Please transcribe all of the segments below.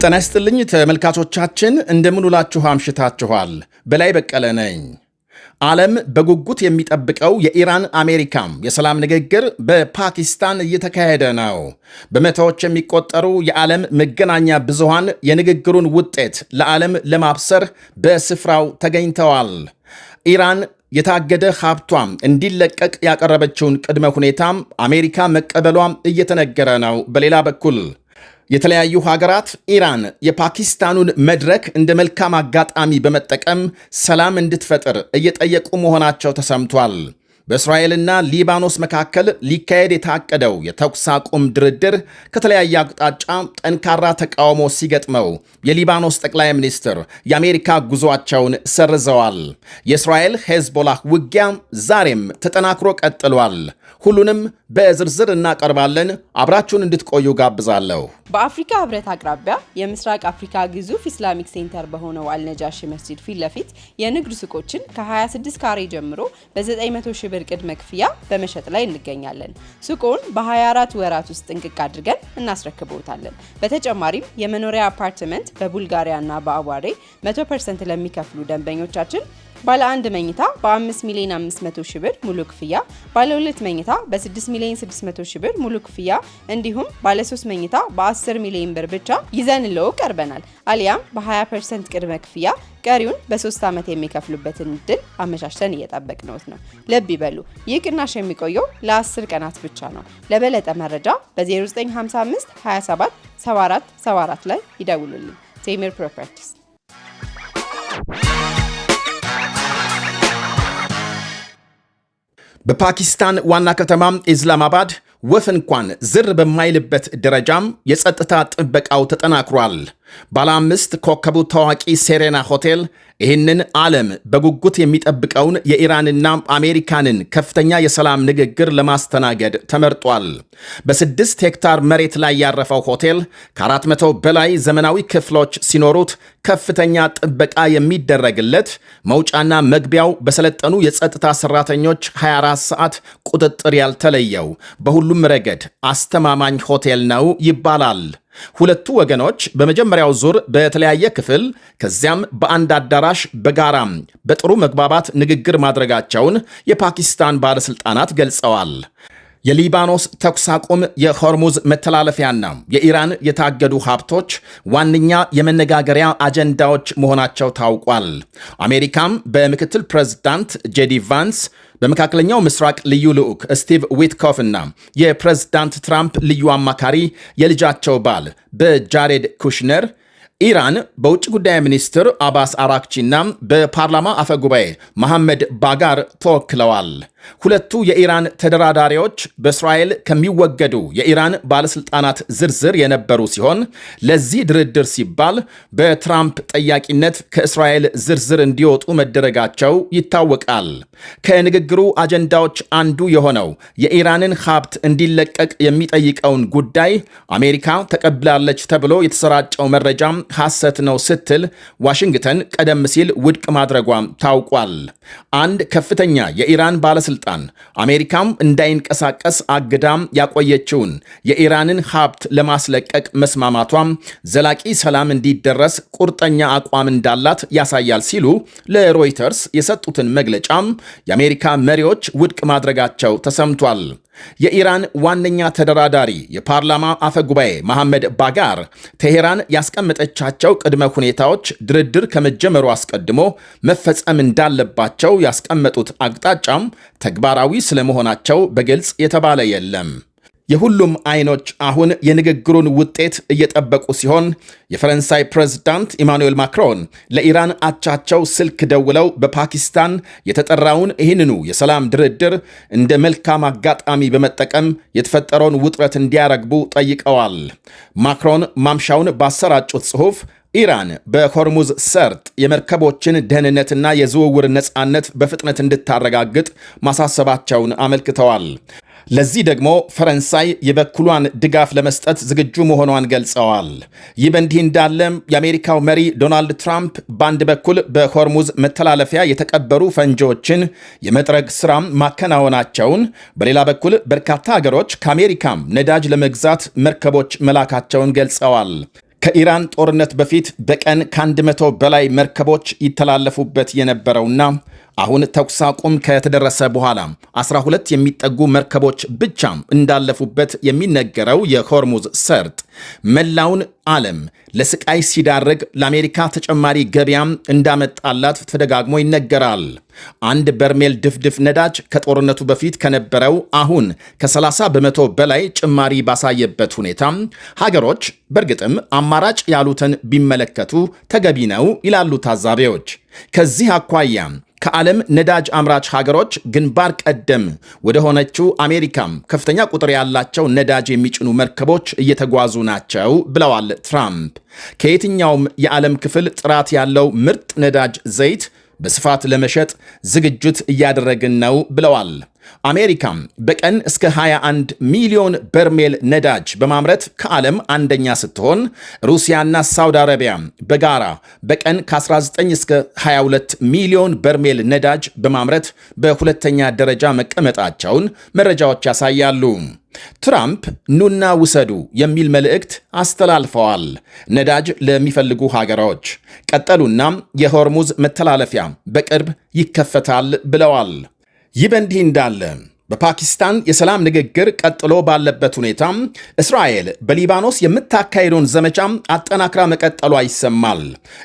ጤና ይስጥልኝ ተመልካቾቻችን፣ እንደምንውላችሁ አምሽታችኋል። በላይ በቀለ ነኝ። ዓለም በጉጉት የሚጠብቀው የኢራን አሜሪካም የሰላም ንግግር በፓኪስታን እየተካሄደ ነው። በመቶዎች የሚቆጠሩ የዓለም መገናኛ ብዙሃን የንግግሩን ውጤት ለዓለም ለማብሰር በስፍራው ተገኝተዋል። ኢራን የታገደ ሀብቷም እንዲለቀቅ ያቀረበችውን ቅድመ ሁኔታም አሜሪካ መቀበሏም እየተነገረ ነው። በሌላ በኩል የተለያዩ ሀገራት ኢራን የፓኪስታኑን መድረክ እንደ መልካም አጋጣሚ በመጠቀም ሰላም እንድትፈጥር እየጠየቁ መሆናቸው ተሰምቷል። በእስራኤልና ሊባኖስ መካከል ሊካሄድ የታቀደው የተኩስ አቁም ድርድር ከተለያየ አቅጣጫ ጠንካራ ተቃውሞ ሲገጥመው የሊባኖስ ጠቅላይ ሚኒስትር የአሜሪካ ጉዞአቸውን ሰርዘዋል። የእስራኤል ሄዝቦላህ ውጊያ ዛሬም ተጠናክሮ ቀጥሏል። ሁሉንም በዝርዝር እናቀርባለን። አብራችሁን እንድትቆዩ ጋብዛለሁ። በአፍሪካ ህብረት አቅራቢያ የምስራቅ አፍሪካ ግዙፍ ኢስላሚክ ሴንተር በሆነው አልነጃሺ መስጂድ ፊት ለፊት የንግድ ሱቆችን ከ26 ካሬ ጀምሮ በ900 ሺህ ብር ቅድመ ክፍያ በመሸጥ ላይ እንገኛለን። ሱቁን በ24 ወራት ውስጥ ጥንቅቅ አድርገን እናስረክበውታለን። በተጨማሪም የመኖሪያ አፓርትመንት በቡልጋሪያና በአዋሬ 100% ለሚከፍሉ ደንበኞቻችን ባለ 1 መኝታ በ5 ሚሊዮን 500 ሺህ ብር ሙሉ ክፍያ፣ ባለ 2 መኝታ በ6 ሚሊዮን 600 ሺህ ብር ሙሉ ክፍያ እንዲሁም ባለ 3 መኝታ በ10 ሚሊዮን ብር ብቻ ይዘንልዎ ቀርበናል። አሊያም በ20% ቅድመ ክፍያ ቀሪውን በ3 ዓመት የሚከፍሉበትን እድል አመቻችተን እየጠበቅነዎት ነው። ልብ ይበሉ፣ ይህ ቅናሽ የሚቆየው ለ10 ቀናት ብቻ ነው። ለበለጠ መረጃ በ0955 27 74 74 ላይ ይደውሉልን። ቴምር ፕሮፐርቲስ። በፓኪስታን ዋና ከተማ ኢስላማባድ ወፍ እንኳን ዝር በማይልበት ደረጃም የጸጥታ ጥበቃው ተጠናክሯል። ባለ 5 ኮከቡ ታዋቂ ሴሬና ሆቴል ይህንን ዓለም በጉጉት የሚጠብቀውን የኢራንና አሜሪካንን ከፍተኛ የሰላም ንግግር ለማስተናገድ ተመርጧል። በ6 ሄክታር መሬት ላይ ያረፈው ሆቴል ከ400 በላይ ዘመናዊ ክፍሎች ሲኖሩት ከፍተኛ ጥበቃ የሚደረግለት፣ መውጫና መግቢያው በሰለጠኑ የጸጥታ ሰራተኞች 24 ሰዓት ቁጥጥር ያልተለየው በሁሉም ረገድ አስተማማኝ ሆቴል ነው ይባላል። ሁለቱ ወገኖች በመጀመሪያው ዙር በተለያየ ክፍል ከዚያም በአንድ አዳራሽ በጋራም በጥሩ መግባባት ንግግር ማድረጋቸውን የፓኪስታን ባለስልጣናት ገልጸዋል። የሊባኖስ ተኩስ አቁም፣ የሆርሙዝ መተላለፊያና የኢራን የታገዱ ሀብቶች ዋነኛ የመነጋገሪያ አጀንዳዎች መሆናቸው ታውቋል። አሜሪካም በምክትል ፕሬዝዳንት ጄዲ ቫንስ፣ በመካከለኛው ምስራቅ ልዩ ልዑክ ስቲቭ ዊትኮፍ እና የፕሬዝዳንት ትራምፕ ልዩ አማካሪ የልጃቸው ባል በጃሬድ ኩሽነር፣ ኢራን በውጭ ጉዳይ ሚኒስትር አባስ አራክቺና በፓርላማ አፈጉባኤ መሐመድ ባጋር ተወክለዋል። ሁለቱ የኢራን ተደራዳሪዎች በእስራኤል ከሚወገዱ የኢራን ባለስልጣናት ዝርዝር የነበሩ ሲሆን ለዚህ ድርድር ሲባል በትራምፕ ጠያቂነት ከእስራኤል ዝርዝር እንዲወጡ መደረጋቸው ይታወቃል። ከንግግሩ አጀንዳዎች አንዱ የሆነው የኢራንን ሀብት እንዲለቀቅ የሚጠይቀውን ጉዳይ አሜሪካ ተቀብላለች ተብሎ የተሰራጨው መረጃም ሐሰት ነው ስትል ዋሽንግተን ቀደም ሲል ውድቅ ማድረጓም ታውቋል። አንድ ከፍተኛ የኢራን ባለስልጣን አሜሪካም እንዳይንቀሳቀስ አግዳም ያቆየችውን የኢራንን ሀብት ለማስለቀቅ መስማማቷም ዘላቂ ሰላም እንዲደረስ ቁርጠኛ አቋም እንዳላት ያሳያል ሲሉ ለሮይተርስ የሰጡትን መግለጫም የአሜሪካ መሪዎች ውድቅ ማድረጋቸው ተሰምቷል። የኢራን ዋነኛ ተደራዳሪ የፓርላማ አፈጉባኤ መሐመድ ባጋር ቴሄራን ያስቀመጠቻቸው ቅድመ ሁኔታዎች ድርድር ከመጀመሩ አስቀድሞ መፈጸም እንዳለባቸው ያስቀመጡት አቅጣጫም ተግባራዊ ስለመሆናቸው በግልጽ የተባለ የለም። የሁሉም አይኖች አሁን የንግግሩን ውጤት እየጠበቁ ሲሆን የፈረንሳይ ፕሬዝዳንት ኢማኑኤል ማክሮን ለኢራን አቻቸው ስልክ ደውለው በፓኪስታን የተጠራውን ይህንኑ የሰላም ድርድር እንደ መልካም አጋጣሚ በመጠቀም የተፈጠረውን ውጥረት እንዲያረግቡ ጠይቀዋል። ማክሮን ማምሻውን ባሰራጩት ጽሑፍ ኢራን በሆርሙዝ ሰርጥ የመርከቦችን ደህንነትና የዝውውር ነፃነት በፍጥነት እንድታረጋግጥ ማሳሰባቸውን አመልክተዋል። ለዚህ ደግሞ ፈረንሳይ የበኩሏን ድጋፍ ለመስጠት ዝግጁ መሆኗን ገልጸዋል። ይህ በእንዲህ እንዳለም የአሜሪካው መሪ ዶናልድ ትራምፕ በአንድ በኩል በሆርሙዝ መተላለፊያ የተቀበሩ ፈንጂዎችን የመጥረግ ስራም ማከናወናቸውን፣ በሌላ በኩል በርካታ ሀገሮች ከአሜሪካም ነዳጅ ለመግዛት መርከቦች መላካቸውን ገልጸዋል። ከኢራን ጦርነት በፊት በቀን ከ100 በላይ መርከቦች ይተላለፉበት የነበረውና አሁን ተኩስ አቁም ከተደረሰ በኋላ 12 የሚጠጉ መርከቦች ብቻ እንዳለፉበት የሚነገረው የሆርሙዝ ሰርጥ መላውን ዓለም ለስቃይ ሲዳርግ ለአሜሪካ ተጨማሪ ገበያም እንዳመጣላት ተደጋግሞ ይነገራል። አንድ በርሜል ድፍድፍ ነዳጅ ከጦርነቱ በፊት ከነበረው አሁን ከ30 በመቶ በላይ ጭማሪ ባሳየበት ሁኔታ ሀገሮች በእርግጥም አማራጭ ያሉትን ቢመለከቱ ተገቢ ነው ይላሉ ታዛቢዎች። ከዚህ አኳያ ከዓለም ነዳጅ አምራች ሀገሮች ግንባር ቀደም ወደ ሆነችው አሜሪካም ከፍተኛ ቁጥር ያላቸው ነዳጅ የሚጭኑ መርከቦች እየተጓዙ ናቸው ብለዋል ትራምፕ። ከየትኛውም የዓለም ክፍል ጥራት ያለው ምርጥ ነዳጅ ዘይት በስፋት ለመሸጥ ዝግጅት እያደረግን ነው ብለዋል። አሜሪካም በቀን እስከ 21 ሚሊዮን በርሜል ነዳጅ በማምረት ከዓለም አንደኛ ስትሆን ሩሲያና ሳውዲ አረቢያ በጋራ በቀን ከ19 እስከ 22 ሚሊዮን በርሜል ነዳጅ በማምረት በሁለተኛ ደረጃ መቀመጣቸውን መረጃዎች ያሳያሉ። ትራምፕ ኑና ውሰዱ የሚል መልእክት አስተላልፈዋል። ነዳጅ ለሚፈልጉ ሀገሮች ቀጠሉና የሆርሙዝ መተላለፊያ በቅርብ ይከፈታል ብለዋል። ይህ በእንዲህ እንዳለ በፓኪስታን የሰላም ንግግር ቀጥሎ ባለበት ሁኔታ እስራኤል በሊባኖስ የምታካሄደውን ዘመቻ አጠናክራ መቀጠሏ ይሰማል።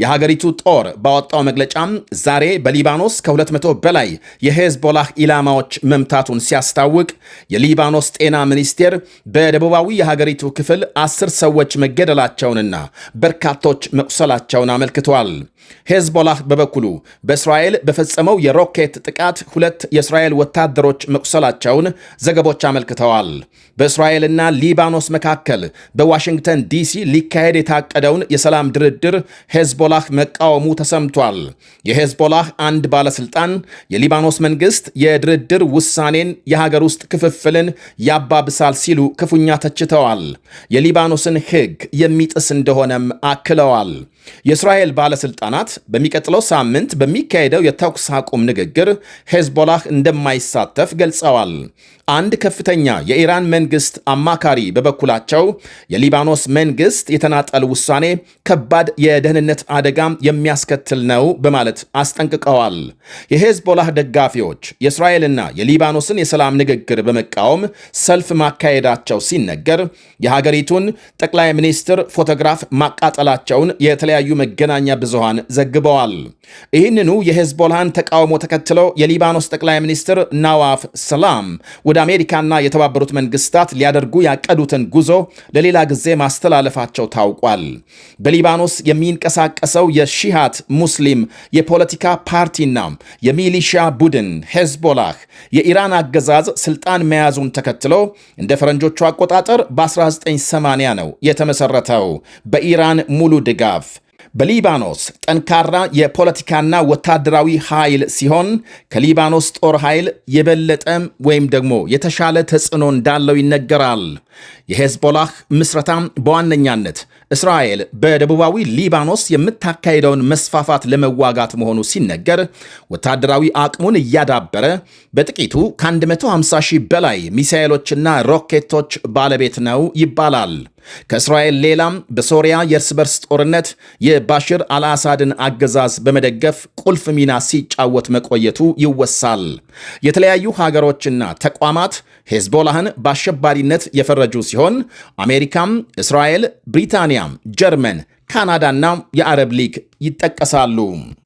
የሀገሪቱ ጦር ባወጣው መግለጫ ዛሬ በሊባኖስ ከ200 በላይ የሄዝቦላህ ኢላማዎች መምታቱን ሲያስታውቅ የሊባኖስ ጤና ሚኒስቴር በደቡባዊ የሀገሪቱ ክፍል 10 ሰዎች መገደላቸውንና በርካቶች መቁሰላቸውን አመልክቷል። ሄዝቦላህ በበኩሉ በእስራኤል በፈጸመው የሮኬት ጥቃት 2 የእስራኤል ወታደሮች መቁሰላቸውን ዘገቦች አመልክተዋል። በእስራኤልና ሊባኖስ መካከል በዋሽንግተን ዲሲ ሊካሄድ የታቀደውን የሰላም ድርድር ሄዝቦላህ መቃወሙ ተሰምቷል። የሄዝቦላህ አንድ ባለስልጣን የሊባኖስ መንግስት የድርድር ውሳኔን የሀገር ውስጥ ክፍፍልን ያባብሳል ሲሉ ክፉኛ ተችተዋል። የሊባኖስን ሕግ የሚጥስ እንደሆነም አክለዋል። የእስራኤል ባለስልጣናት በሚቀጥለው ሳምንት በሚካሄደው የተኩስ አቁም ንግግር ሄዝቦላህ እንደማይሳተፍ ገልጸዋል። አንድ ከፍተኛ የኢራን መንግስት አማካሪ በበኩላቸው የሊባኖስ መንግስት የተናጠል ውሳኔ ከባድ የደህንነት አደጋ የሚያስከትል ነው በማለት አስጠንቅቀዋል። የሄዝቦላህ ደጋፊዎች የእስራኤልና የሊባኖስን የሰላም ንግግር በመቃወም ሰልፍ ማካሄዳቸው ሲነገር የሀገሪቱን ጠቅላይ ሚኒስትር ፎቶግራፍ ማቃጠላቸውን የተለያዩ መገናኛ ብዙሃን ዘግበዋል። ይህንኑ የሄዝቦላህን ተቃውሞ ተከትለው የሊባኖስ ጠቅላይ ሚኒስትር ናዋፍ ሰላም ወደ አሜሪካና የተባበሩት መንግስታት ሊያደርጉ ያቀዱትን ጉዞ ለሌላ ጊዜ ማስተላለፋቸው ታውቋል። በሊባኖስ የሚንቀሳቀሰው የሺሃት ሙስሊም የፖለቲካ ፓርቲና የሚሊሻ ቡድን ሄዝቦላህ የኢራን አገዛዝ ስልጣን መያዙን ተከትሎ እንደ ፈረንጆቹ አቆጣጠር በ1980 ነው የተመሰረተው በኢራን ሙሉ ድጋፍ። በሊባኖስ ጠንካራ የፖለቲካና ወታደራዊ ኃይል ሲሆን ከሊባኖስ ጦር ኃይል የበለጠ ወይም ደግሞ የተሻለ ተጽዕኖ እንዳለው ይነገራል። የሄዝቦላህ ምስረታም በዋነኛነት እስራኤል በደቡባዊ ሊባኖስ የምታካሄደውን መስፋፋት ለመዋጋት መሆኑ ሲነገር ወታደራዊ አቅሙን እያዳበረ በጥቂቱ ከ150 ሺህ በላይ ሚሳኤሎችና ሮኬቶች ባለቤት ነው ይባላል። ከእስራኤል ሌላም በሶሪያ የእርስ በርስ ጦርነት የባሽር አልአሳድን አገዛዝ በመደገፍ ቁልፍ ሚና ሲጫወት መቆየቱ ይወሳል። የተለያዩ ሀገሮችና ተቋማት ሄዝቦላህን በአሸባሪነት የፈረጁ ሲሆን አሜሪካም፣ እስራኤል፣ ብሪታንያም፣ ጀርመን፣ ካናዳና የአረብ ሊግ ይጠቀሳሉ።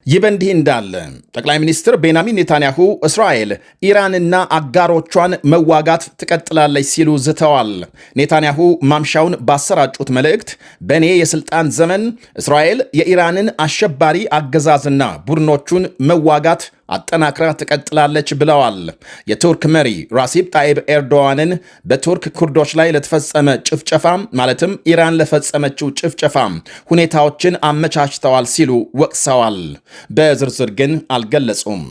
ይህ በእንዲህ እንዳለ ጠቅላይ ሚኒስትር ቤንያሚን ኔታንያሁ እስራኤል ኢራንና አጋሮቿን መዋጋት ትቀጥላለች ሲሉ ዝተዋል። ኔታንያሁ ማምሻውን ባሰራጩት መልእክት በእኔ የሥልጣን ዘመን እስራኤል የኢራንን አሸባሪ አገዛዝና ቡድኖቹን መዋጋት አጠናክራ ትቀጥላለች ብለዋል። የቱርክ መሪ ራሲብ ጣይብ ኤርዶዋንን በቱርክ ኩርዶች ላይ ለተፈጸመ ጭፍጨፋ ማለትም ኢራን ለፈጸመችው ጭፍጨፋ ሁኔታዎችን አመቻችተዋል ሲሉ ወቅሰዋል። በዝርዝር ግን አልገለጹም።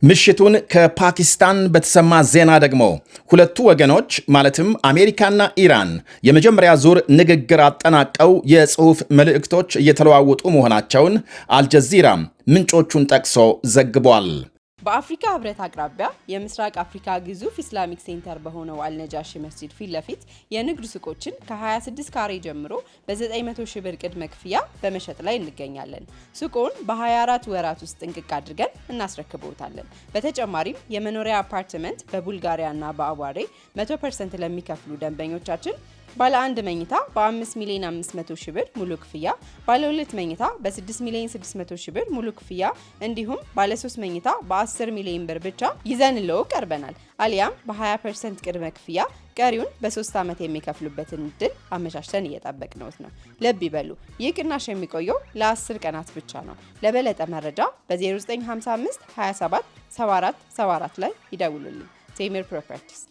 ምሽቱን ከፓኪስታን በተሰማ ዜና ደግሞ ሁለቱ ወገኖች ማለትም አሜሪካና ኢራን የመጀመሪያ ዙር ንግግር አጠናቀው የጽሑፍ መልእክቶች እየተለዋወጡ መሆናቸውን አልጀዚራ ምንጮቹን ጠቅሶ ዘግቧል። በአፍሪካ ህብረት አቅራቢያ የምስራቅ አፍሪካ ግዙፍ ኢስላሚክ ሴንተር በሆነው አልነጃሺ መስጂድ ፊት ለፊት የንግድ ሱቆችን ከ26 ካሬ ጀምሮ በ900 ሺህ ብር ቅድመ ክፍያ በመሸጥ ላይ እንገኛለን። ሱቁን በ24 ወራት ውስጥ ጥንቅቅ አድርገን እናስረክብዎታለን። በተጨማሪም የመኖሪያ አፓርትመንት በቡልጋሪያና በአዋሬ 100% ለሚከፍሉ ደንበኞቻችን ባለ 1 መኝታ በ5 ሚሊዮን 500 ሺህ ብር ሙሉ ክፍያ፣ ባለ 2 መኝታ በ6 ሚሊዮን 600 ሺህ ብር ሙሉ ክፍያ እንዲሁም ባለ 3 መኝታ በ10 ሚሊዮን ብር ብቻ ይዘንልዎ ቀርበናል። አሊያም በ20% ቅድመ ክፍያ ቀሪውን በ3 ዓመት የሚከፍሉበትን እድል አመቻችተን እየጠበቅነዎት ነው። ልብ ይበሉ፣ ይህ ቅናሽ የሚቆየው ለ10 ቀናት ብቻ ነው። ለበለጠ መረጃ በ0955 27 74 74 ላይ ይደውሉልን። ቴምር ፕሮፐርቲስ